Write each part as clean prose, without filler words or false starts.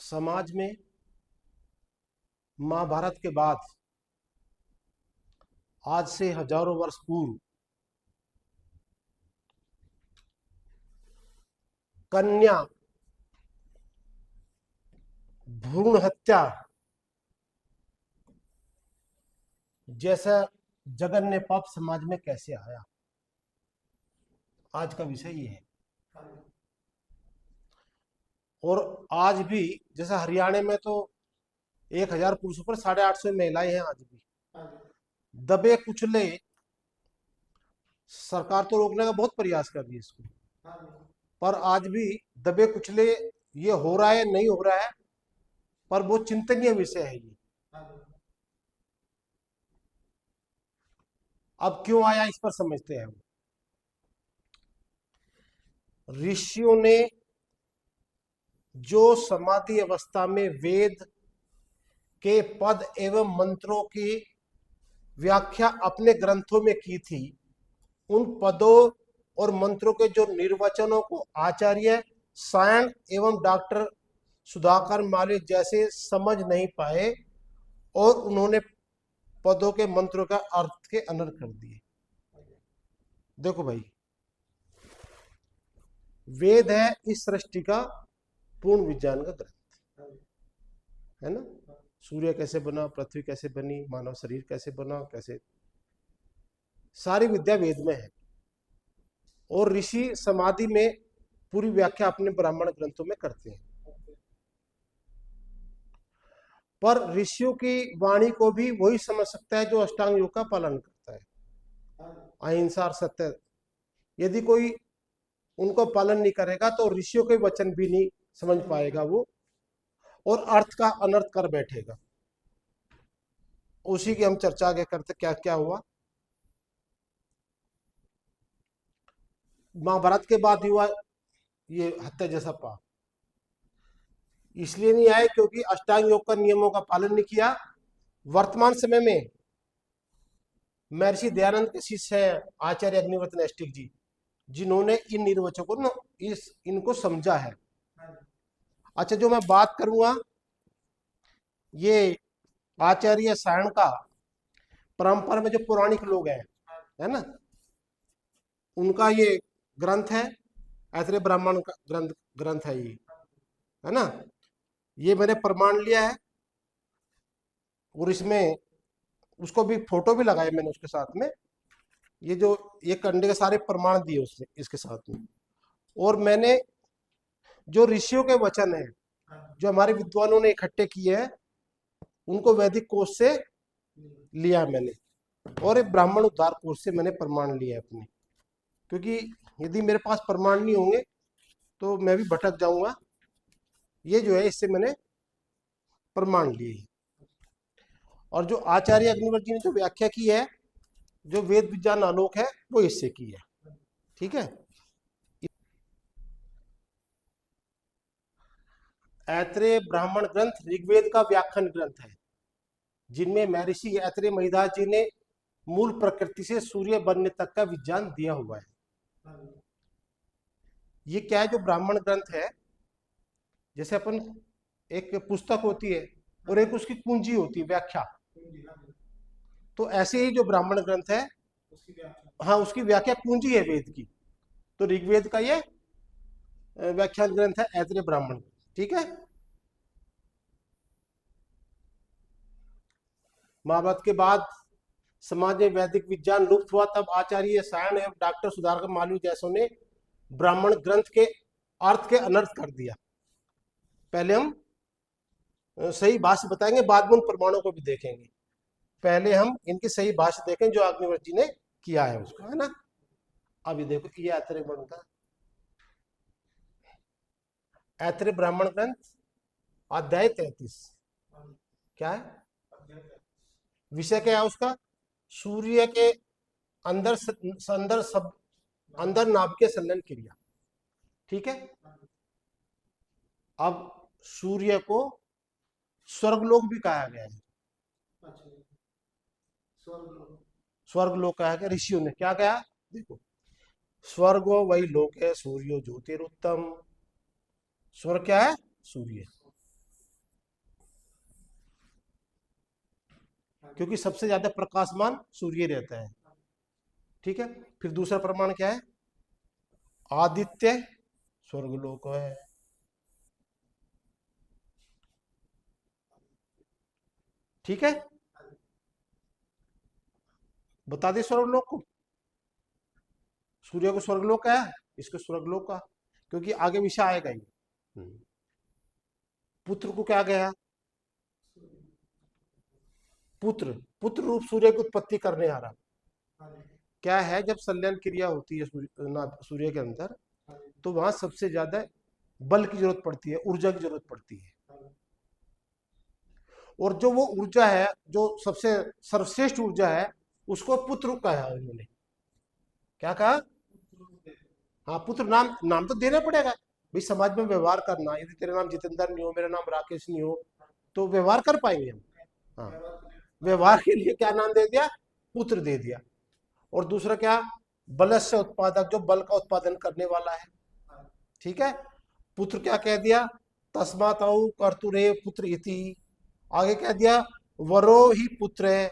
समाज में महाभारत के बाद आज से हजारों वर्ष पूर्व कन्या भ्रूण हत्या जैसा जघन्य पाप समाज में कैसे आया, आज का विषय ये है। और आज भी जैसा हरियाणा में तो 1000 पुरुषों पर 850 महिलाएं हैं। आज भी दबे कुचले सरकार तो रोकने का बहुत प्रयास कर रही है इसको, पर आज भी दबे कुचले ये हो रहा है, नहीं हो रहा है, पर बहुत चिंतनीय विषय है ये। अब क्यों आया इस पर समझते हैं। ऋषियों ने जो समाधि अवस्था में वेद के पद एवं मंत्रों की व्याख्या अपने ग्रंथों में की थी, उन पदों और मंत्रों के जो निर्वचनों को आचार्य सायण एवं डॉक्टर सुधाकर माली जैसे समझ नहीं पाए और उन्होंने पदों के मंत्रों का अर्थ के अनर्थ कर दिए। देखो भाई, वेद है इस सृष्टि का पूर्ण विज्ञान का ग्रंथ है ना। सूर्य कैसे बना, पृथ्वी कैसे बनी, मानव शरीर कैसे बना, कैसे, सारी विद्या वेद में है। और ऋषि समाधि में पूरी व्याख्या अपने ब्राह्मण ग्रंथों में करते हैं। पर ऋषियों की वाणी को भी वही समझ सकता है जो अष्टांग योग का पालन करता है, अहिंसा और सत्य। यदि कोई उनको पालन नहीं करेगा तो ऋषियों के वचन भी नहीं समझ पाएगा वो, और अर्थ का अनर्थ कर बैठेगा। उसी की हम चर्चा आगे करते, क्या क्या हुआ। महाभारत के बाद हुआ ये हत्या जैसा पाप। इसलिए नहीं आए क्योंकि अष्टांग योग का नियमों का पालन नहीं किया। वर्तमान समय में महर्षि दयानंद के शिष्य है आचार्य अग्निवर्त नैष्टिक जी, जिन्होंने इन निर्वचकों को इनको समझा है। अच्छा, जो मैं बात करूंगा ये आचार्य सायण का परंपरा में जो पौराणिक लोग हैं, है ना, उनका ये ग्रंथ है, ऐतरेय ब्राह्मण का ग्रंथ है ये, है ना। ये मैंने प्रमाण लिया है और इसमें उसको भी फोटो भी लगाए मैंने उसके साथ में। ये जो ये कंडे के सारे प्रमाण दिए उसने इसके साथ में। और मैंने जो ऋषियों के वचन है जो हमारे विद्वानों ने इकट्ठे किए हैं, उनको वैदिक कोश से लिया मैंने, और एक ब्राह्मण उद्धार कोश से मैंने प्रमाण लिया है अपने। क्योंकि यदि मेरे पास प्रमाण नहीं होंगे तो मैं भी भटक जाऊंगा। ये जो है इससे मैंने प्रमाण लिए है। और जो आचार्य अग्निवर्त जी ने जो व्याख्या की है, जो वेद विज्ञान आलोक है, वो इससे की है। ठीक है। ऐतरेय ब्राह्मण ग्रंथ ऋग्वेद का व्याख्यान ग्रंथ है, जिनमें महर्षि ऐतरेय महिदास जी ने मूल प्रकृति से सूर्य बनने तक का विज्ञान दिया हुआ है। ये क्या है, जो ब्राह्मण ग्रंथ है, जैसे अपन एक पुस्तक होती है और एक उसकी कुंजी होती है व्याख्या, तो ऐसे ही जो ब्राह्मण ग्रंथ है, हाँ, उसकी व्याख्या कुंजी है वेद की। तो ऋग्वेद का ये व्याख्यान ग्रंथ है ऐतरेय ब्राह्मण। ठीक है। महाभारत के बाद समाज में वैदिक विज्ञान लुप्त हुआ, तब आचार्य सायण एवं डॉक्टर सुधाकर मालवीय जैसों ने ब्राह्मण ग्रंथ के अर्थ के अनर्थ कर दिया। पहले हम सही भाष्य बताएंगे, बाद में उन प्रमाणों को भी देखेंगे। पहले हम इनकी सही भाष्य देखें जो अग्निवर्त जी ने किया है उसको, है ना। अभी देखो ये ऐतरेय ग्रंथ, ऐतरेय ब्राह्मण ग्रंथ अध्याय 33 क्या है, विषय क्या है उसका, सूर्य के अंदर अंदर सब अंदर नाभिकीय संलयन क्रिया। ठीक है। अब सूर्य को स्वर्गलोक भी कहा गया है, स्वर्गलोक कहा गया। ऋषियों ने क्या कहा, देखो, स्वर्ग वही लोक है, सूर्यो ज्योतिरुत्तम। स्वर्ग क्या है, सूर्य। क्योंकि सबसे ज्यादा प्रकाशमान सूर्य रहता है। ठीक है, फिर दूसरा प्रमाण क्या है? आदित्य स्वर्गलोक है। ठीक है, बता दे स्वर्गलोक को, सूर्य को स्वर्गलोक का है, इसको स्वर्गलोक का, क्योंकि आगे विषय आएगा ही। पुत्र को क्या गया? पुत्र, पुत्र रूप सूर्य की उत्पत्ति करने आ रहा। क्या है, जब संलयन क्रिया होती है सूर्य के अंदर, तो वहां सबसे ज्यादा बल की जरूरत पड़ती है, ऊर्जा की जरूरत पड़ती है। और जो वो ऊर्जा है, जो सबसे सर्वश्रेष्ठ ऊर्जा है, उसको पुत्र कहा है उन्होंने। क्या कहा? हाँ, पुत्र। नाम, नाम तो देना पड़ेगा भाई, समाज में व्यवहार करना। यदि तेरा नाम जितेंद्र नहीं हो, मेरा नाम राकेश नहीं हो, तो व्यवहार कर पाएंगे हम? हाँ, व्यवहार के लिए क्या नाम दे दिया? पुत्र दे दिया। और दूसरा क्या? बलस्य उत्पादक, जो बल का उत्पादन करने वाला है। ठीक है, पुत्र क्या कह दिया? तस्मात् कर्तुरे पुत्र इति। आगे कह दिया वरो ही पुत्र है,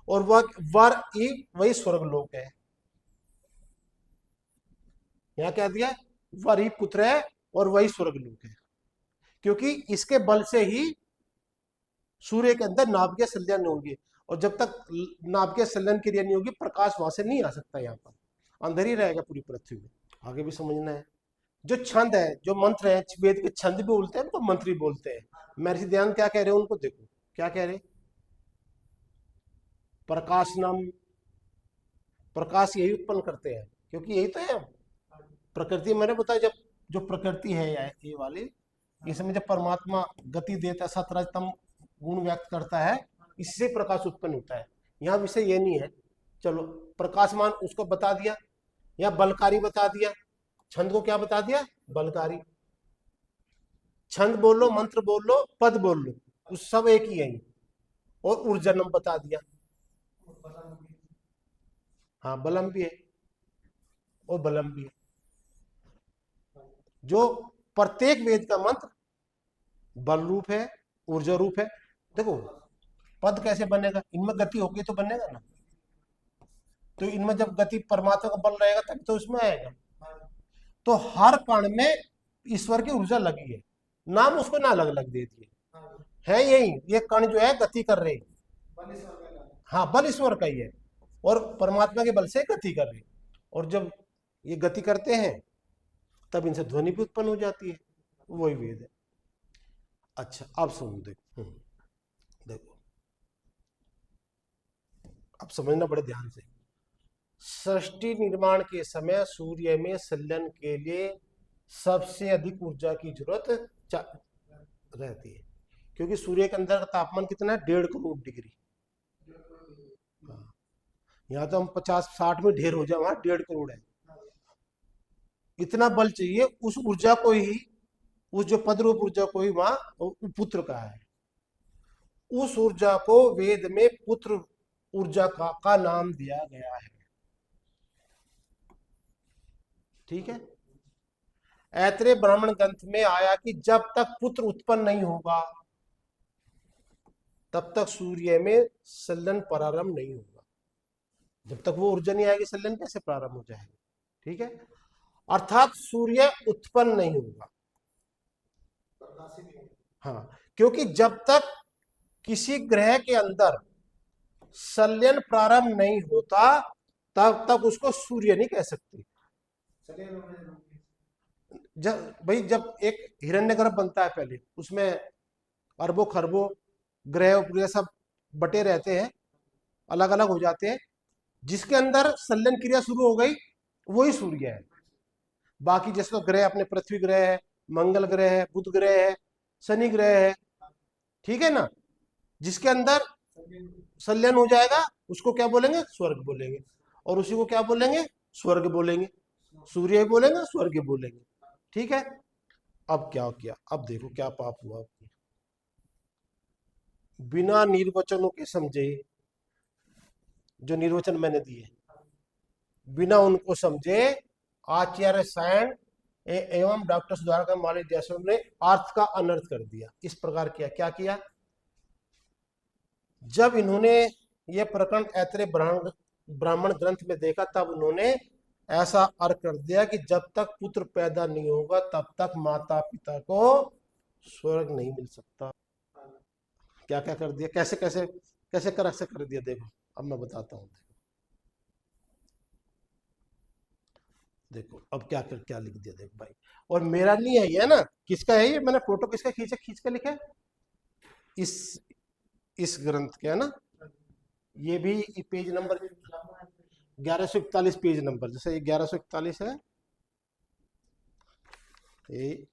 और वह वर ही वही स्वर्गलोक है। यहां क्या दिया? वर ही पुत्र है और वही स्वर्गलोक है, क्योंकि इसके बल से ही सूर्य के अंदर नाभिकीय संलयन होगी। और जब तक नाभिकीय संलयन क्रिया नहीं होगी, प्रकाश वहां से नहीं आ सकता, यहाँ पर अंदर ही रहेगा पूरी पृथ्वी में। आगे भी समझना है। जो छंद है, जो मंत्र है, वेद के छंद भी बोलते हैं उनको, मंत्री बोलते हैं। महर्षि दयानंद क्या कह रहे हैं उनको देखो, क्या कह रहे? प्रकाशनम, प्रकाश यही उत्पन्न करते हैं, क्योंकि यही तो है प्रकृति। मैंने बताया, जब जो प्रकृति है ये वाली, इसमें जब परमात्मा गति देता है, सतरजतम गुण व्यक्त करता है, इससे प्रकाश उत्पन्न होता है। यहाँ विषय ये नहीं है। चलो, प्रकाशमान उसको बता दिया, या बलकारी बता दिया। छंद को क्या बता दिया? बलकारी। छंद बोल लो, मंत्र बोल लो, पद बोल लो, उस सब एक ही है। और ऊर्जनम बता दिया। हाँ, बलम भी है और बलम भी है। जो प्रत्येक वेद का मंत्र बल रूप है, ऊर्जा रूप है। देखो, पद कैसे बनेगा? इनमें गति होगी तो बनेगा ना। तो इनमें जब गति, परमात्मा का बल रहेगा तब तो इसमें आएगा। तो हर कण में ईश्वर की ऊर्जा लगी है, नाम उसको ना अलग अलग दे दिए है। यही ये कण जो है गति कर रहे, हाँ, बल ईश्वर का ही है, और परमात्मा के बल से गति कर रहे। और जब ये गति करते हैं, तब इनसे ध्वनि भी उत्पन्न हो जाती है, वही वेद है। अच्छा, अब सुनो, देखो, देखो, अब समझना बड़े ध्यान से। सृष्टि निर्माण के समय सूर्य में संलयन के लिए सबसे अधिक ऊर्जा की जरूरत रहती है, क्योंकि सूर्य के अंदर का तापमान कितना है? 1.5 करोड़ डिग्री। हाँ, यहाँ तो हम 50-60 में ढेर हो जाए, वहां 1.5 करोड़ है। इतना बल चाहिए उस ऊर्जा को ही, उस जो पदरूप ऊर्जा को ही वहां पुत्र कहा है। उस ऊर्जा को वेद में पुत्र ऊर्जा का नाम दिया गया है। ठीक है, ऐत्रेय ब्राह्मण ग्रंथ में आया कि जब तक पुत्र उत्पन्न नहीं होगा, तब तक सूर्य में संलयन प्रारंभ नहीं होगा। जब तक वो ऊर्जा नहीं आएगी, संलयन कैसे प्रारंभ हो जाएगा? ठीक है, अर्थात सूर्य उत्पन्न नहीं होगा। हाँ, क्योंकि जब तक किसी ग्रह के अंदर संलयन प्रारंभ नहीं होता, तब तक उसको सूर्य नहीं कह सकते। जब भाई, जब एक हिरण्यगर्भ बनता है, पहले उसमें अरबों खरबों ग्रह उपग्रह सब बटे रहते हैं, अलग अलग हो जाते हैं। जिसके अंदर संलयन क्रिया शुरू हो गई, वही सूर्य है। बाकी जैसे तो ग्रह अपने पृथ्वी ग्रह है, मंगल ग्रह है, बुध ग्रह है, शनि ग्रह है। ठीक है ना? जिसके अंदर संलयन हो जाएगा, उसको क्या बोलेंगे? स्वर्ग बोलेंगे। और उसी को क्या बोलेंगे? स्वर्ग बोलेंगे। सूर्य बोलेंगे, स्वर्ग बोलेंगे। ठीक है, अब क्या किया? अब देखो क्या पाप हुआ। बिना निर्वचनों के समझे, जो निर्वचन मैंने दिए, बिना उनको समझे आचार्य सायण एवं डॉक्टर सुधाकर मालिक जैसों ने अर्थ का अनर्थ कर दिया। इस प्रकार किया। क्या किया? जब इन्होंने ये प्रकरण ऐतरेय ब्राह्मण ग्रंथ में देखा, तब उन्होंने ऐसा अर्थ कर दिया कि जब तक पुत्र पैदा नहीं होगा तब तक माता पिता को स्वर्ग नहीं मिल सकता। क्या क्या कर दिया, कैसे कैसे कैसे कर ऐसे कर दिया, देखो अब मैं बताता हूँ। देखो अब क्या क्या लिख दिया, देखो भाई। और मेरा नहीं है ये ना, किसका है ये, मैंने फोटो किसका खींचा, खींच के लिखा है, इस इस ग्रंथ के है ना। ये भी पेज नंबर 1141, पेज नंबर, जैसे ये 1141 है, ये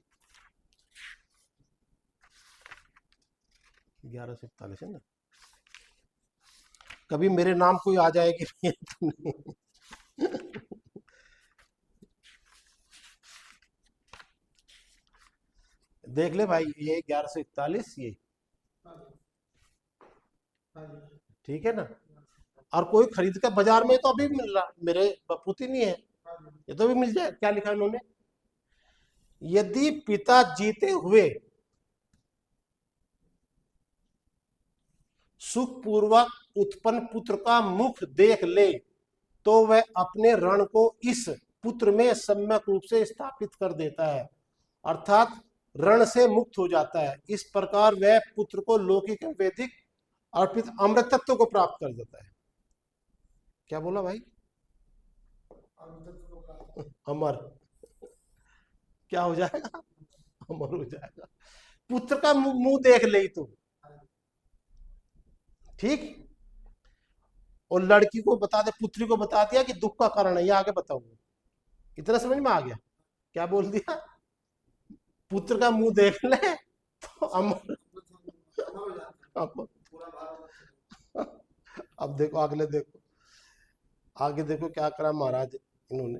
1141 है ना। कभी मेरे नाम कोई आ जाए कि नहीं। देख ले भाई, ये 1141, ये ठीक है ना। और कोई खरीद कर बाजार में तो अभी मिल रहा, मेरे बपूती नहीं है, ये तो भी मिल जाए। क्या लिखा उन्होंने, यदि पिता जीते हुए सुखपूर्वक उत्पन्न पुत्र का मुख देख ले तो वह अपने रण को इस पुत्र में सम्यक रूप से स्थापित कर देता है, अर्थात रण से मुक्त हो जाता है। इस प्रकार वह पुत्र को लौकिक वैदिक अर्पित अमृत तत्व को प्राप्त कर देता है। क्या बोला भाई, अमर, क्या हो जाएगा, अमर हो जाएगा। पुत्र का मुंह देख ले तू, ठीक। और लड़की को बता दे, पुत्री को बता दिया कि दुख का कारण है, ये आगे बताऊंगा। इतना समझ में आ गया, क्या बोल दिया, पुत्र का मुंह देख ले तो अमर, अमर। अब देखो अगले, देखो आगे, देखो क्या करा महाराज इन्होंने।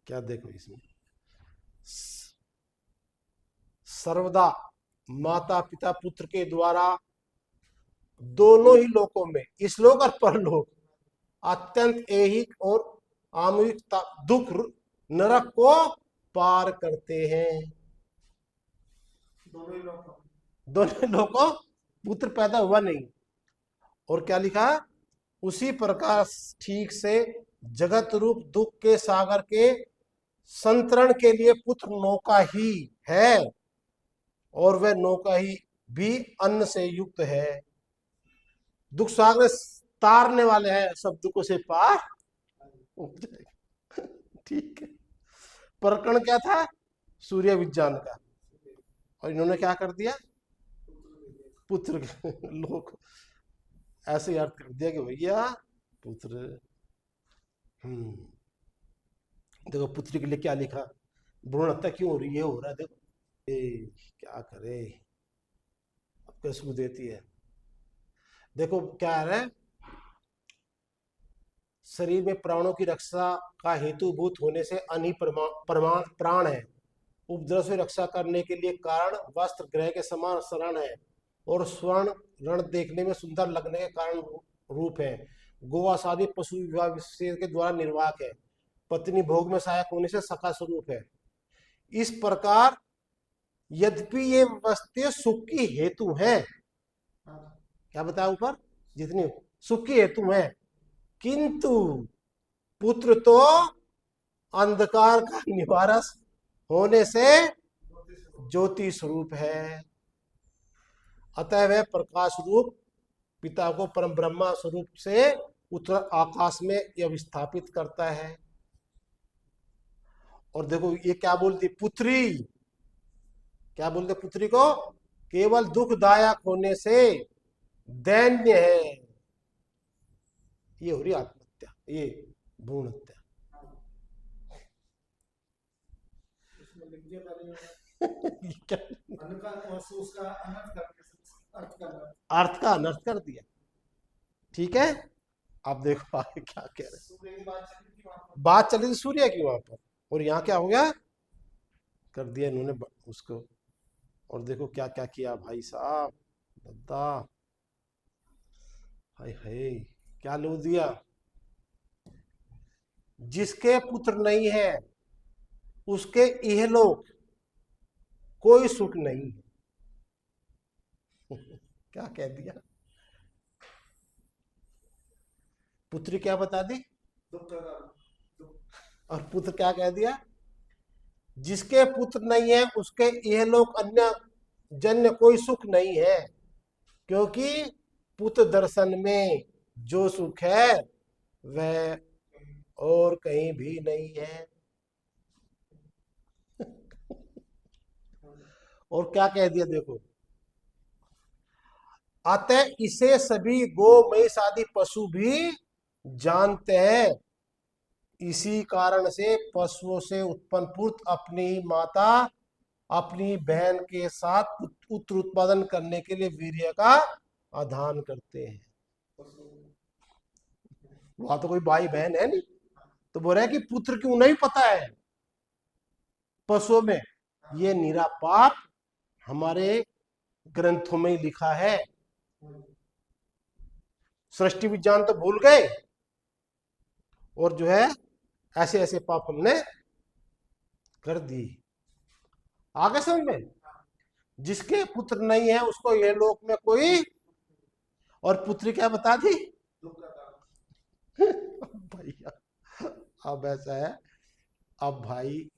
क्या देखो इसमें, सर्वदा माता पिता पुत्र के द्वारा दोनों ही लोकों में, इस लोक और परलोक, अत्यंत ऐहिक और आमुख दुख नरक को पार करते हैं। दोनों लोगों, पुत्र पैदा हुआ नहीं। और क्या लिखा, उसी प्रकार ठीक से जगत रूप दुख के सागर के संतरण के लिए पुत्र नौका ही है, और वह नौका ही भी अन्न से युक्त है। दुख सागर तारने वाले हैं, सब दुखों से पार हो जाएगा। ठीक है, प्रकरण क्या था, सूर्य विज्ञान का, और इन्होंने क्या कर दिया, पुत्र लोग, ऐसे याद कर दिया कि भैया पुत्र। हम्म, देखो पुत्री के लिए क्या लिखा, भ्रूण हत्या क्यों हो रही है, हो रहा है, देखो क्या करे, अब कैसे देती है। देखो क्या है, शरीर में प्राणों की रक्षा का हेतुभूत होने से अनी प्रमाण प्राण है, उपद्रव से रक्षा करने के लिए कारण वस्त्र ग्रह के समान शरण है, और स्वर्ण रण देखने में सुंदर लगने के कारण रूप है। गोवा आदि पशु विवाह विशेष के द्वारा निर्वाहक है, पत्नी भोग में सहायक होने से सखा स्वरूप है। इस प्रकार यद्यपि ये वस्तुएं सुख की हेतु है, क्या बताया ऊपर, जितनी सुख की हेतु है, किंतु पुत्र तो अंधकार का निवारक होने से ज्योति स्वरूप है, अतः वह प्रकाश रूप पिता को परम ब्रह्मा स्वरूप से उत्तर आकाश में यह विस्थापित करता है। और देखो ये क्या बोलती, पुत्री, क्या बोलते पुत्री को, केवल दुखदायक होने से दैन्य है, ये हो रही आत्महत्या, ये भ्रूण हत्या। अर्थ का अनर्थ कर दिया, ठीक है। अब देखो आगे क्या कह रहे, बात चली थी सूर्य की वहां पर, और यहाँ क्या हो गया, कर दिया इन्होंने उसको। और देखो क्या क्या किया भाई साहब, दादा, हाय हाय, क्या लो दिया, जिसके पुत्र नहीं है उसके इहलोक कोई सुख नहीं है। क्या कह दिया? पुत्री क्या बता दी? और पुत्र क्या कह दिया? जिसके पुत्र नहीं है उसके इहलोक अन्य जन्य कोई सुख नहीं है, क्योंकि पुत्र दर्शन में जो सुख है वह और कहीं भी नहीं है। और क्या कह दिया देखो, अतः इसे सभी गो महिष आदि पशु भी जानते हैं। इसी कारण से पशुओं से उत्पन्न पुत्र अपनी माता अपनी बहन के साथ पुत्र उत्पादन करने के लिए वीर्य का आधान करते हैं। वहां तो कोई भाई बहन है नहीं, तो बोल रहे हैं कि पुत्र क्यों नहीं पता है पशुओं में, ये निरा पाप हमारे ग्रंथों में ही लिखा है। सृष्टि विज्ञान तो भूल गए, और जो है ऐसे ऐसे पाप हमने कर दी। आगे समझ में? जिसके पुत्र नहीं है उसको ये लोक में कोई, और पुत्री क्या बता दी? भैया अब ऐसा है, अब भाई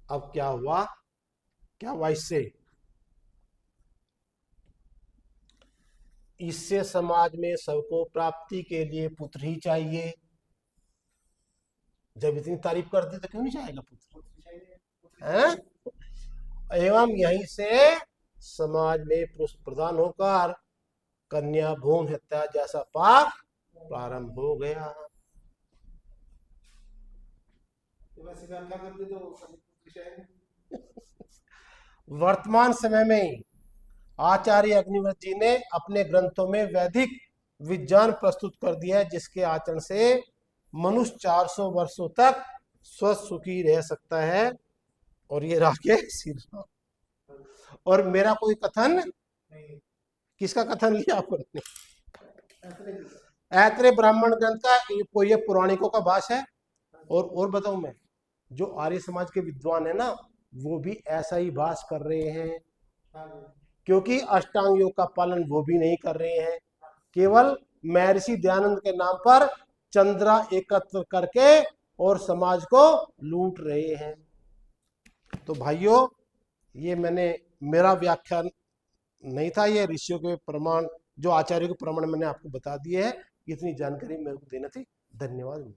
अब क्या हुआ? क्या हुआ इससे समाज में सबको प्राप्ति के लिए पुत्र ही चाहिए। जब इतनी तारीफ कर दी तो क्यों नहीं चाहेगा पुत्र? हैं? एवं यहीं से समाज में पुरुष प्रधान होकर कन्या भ्रूण हत्या जैसा पाप प्रारंभ हो गया। वर्तमान समय में आचार्य अग्निव्रत जी ने अपने ग्रंथों में वैदिक विज्ञान प्रस्तुत कर दिया है, जिसके आचरण से मनुष्य 400 वर्षों तक स्वस्थ सुखी रह सकता है। और ये राकेश, और मेरा कोई कथन, किसका कथन लिया आपने? ऐत्रेय ब्राह्मण ग्रंथ का कोई पुराणिकों का भाष्य है। और बताऊं मैं, जो आर्य समाज के विद्वान है ना, वो भी ऐसा ही भाष्य कर रहे हैं, क्योंकि अष्टांग योग का पालन वो भी नहीं कर रहे हैं, केवल महर्षि दयानंद के नाम पर चंद्रा एकत्र करके और समाज को लूट रहे हैं। तो भाइयों, ये मेरा व्याख्यान नहीं था, ये ऋषियों के प्रमाण, जो आचार्यों के प्रमाण मैंने आपको बता दिए हैं। इतनी जानकारी मेरे को देना थी। धन्यवाद।